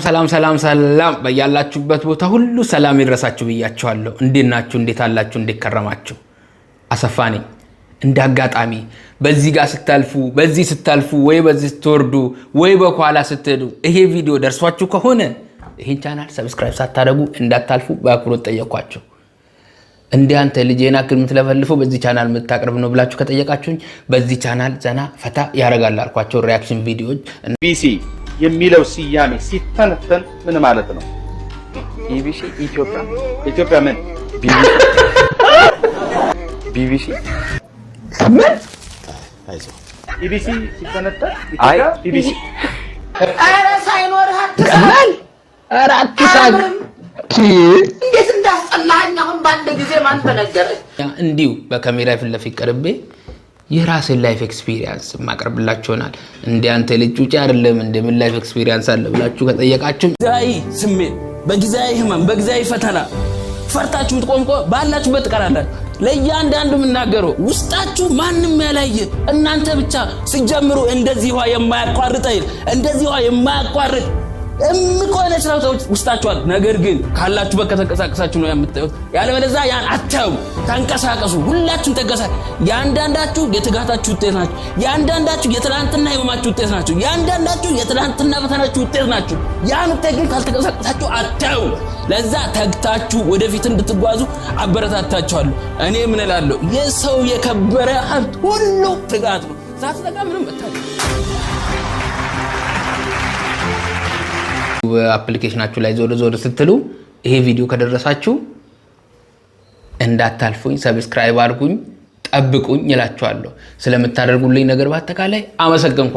ሰላም በያላችሁበት ቦታ ሁሉ ሰላም ይድረሳችሁ ብያችኋለሁ። እንዴት ናችሁ? እንዴት አላችሁ? እንዴት ከረማችሁ? አሰፋ ነኝ። እንደ አጋጣሚ በዚህ ጋር ስታልፉ በዚህ ስታልፉ ወይ በዚህ ስትወርዱ ወይ በኋላ ስትሄዱ ይሄ ቪዲዮ ደርሷችሁ ከሆነ ይሄን ቻናል ሰብስክራይብ ሳታደርጉ እንዳታልፉ በአክብሮት ጠየኳችሁ። እንደ አንተ ልጄና ክልምት ለፈልፎ በዚህ ቻናል የምታቀርብ ነው ብላችሁ ከጠየቃችሁኝ በዚህ ቻናል ዘና ፈታ ያረጋል አልኳቸው ሪአክሽን ቪዲዮዎች። ቢሲ የሚለው ስያሜ ሲተነተን ምን ማለት ነው? ኢቢሲ ኢትዮጵያ ምን ቢቢሲ ምን ኢቢሲ ሲተነተን ኢትዮጵያ ቢቢሲ አረ ሳይኖርህ አትሳል አራትሳል እንዴት እንዳስጠላኝ አሁን ባንድ ጊዜ ማን ተነገረኝ? እንዲሁ በካሜራ ፊት ለፊት ቀርቤ የራሴን ላይፍ ኤክስፒሪየንስ ማቀርብላችሁናል። እንደ አንተ ልጅ ውጪ አይደለም እንደምን ላይፍ ኤክስፒሪየንስ አለ ብላችሁ ከጠየቃችሁ ዛይ ስሜት በጊዜያዊ ህመም በጊዜያዊ ፈተና ፈርታችሁ ምትቆምቆ ባላችሁበት ትቀራላችሁ። ለእያንዳንዱ የምናገረው ውስጣችሁ ማንም ያላየ እናንተ ብቻ ሲጀምሩ እንደዚህ ውሃ የማያቋርጥ አይል እንደዚህ ውሃ የማያቋርጥ እምቆነ ስራዎች ውስጣችሁ አለ። ነገር ግን ካላችሁበት ከተንቀሳቀሳችሁ ነው የምታዩት። ያለበለዚያ ያን አታዩ። ተንቀሳቀሱ፣ ሁላችሁም ተንቀሳቀሱ። ያንዳንዳችሁ የትጋታችሁ ውጤት ናችሁ። ያንዳንዳችሁ የትላንትና ህመማችሁ ውጤት ናችሁ። ያንዳንዳችሁ የትላንትና ፈተናችሁ ውጤት ናችሁ። ያን ውጤት ግን ካልተንቀሳቀሳችሁ አታዩ። ለዛ ተግታችሁ ወደፊት እንድትጓዙ አበረታታችኋለሁ። እኔ ምን እላለሁ? የሰው የከበረ ሀብት ሁሉ ትጋት ነው። ሳትተጋ ምንም አታዩ። አፕሊኬሽናችሁ ላይ ዞር ስትሉ ይሄ ቪዲዮ ከደረሳችሁ እንዳታልፉኝ፣ ሰብስክራይብ አድርጉኝ፣ ጠብቁኝ እላችኋለሁ። ስለምታደርጉልኝ ነገር በአጠቃላይ አመሰግናለሁ።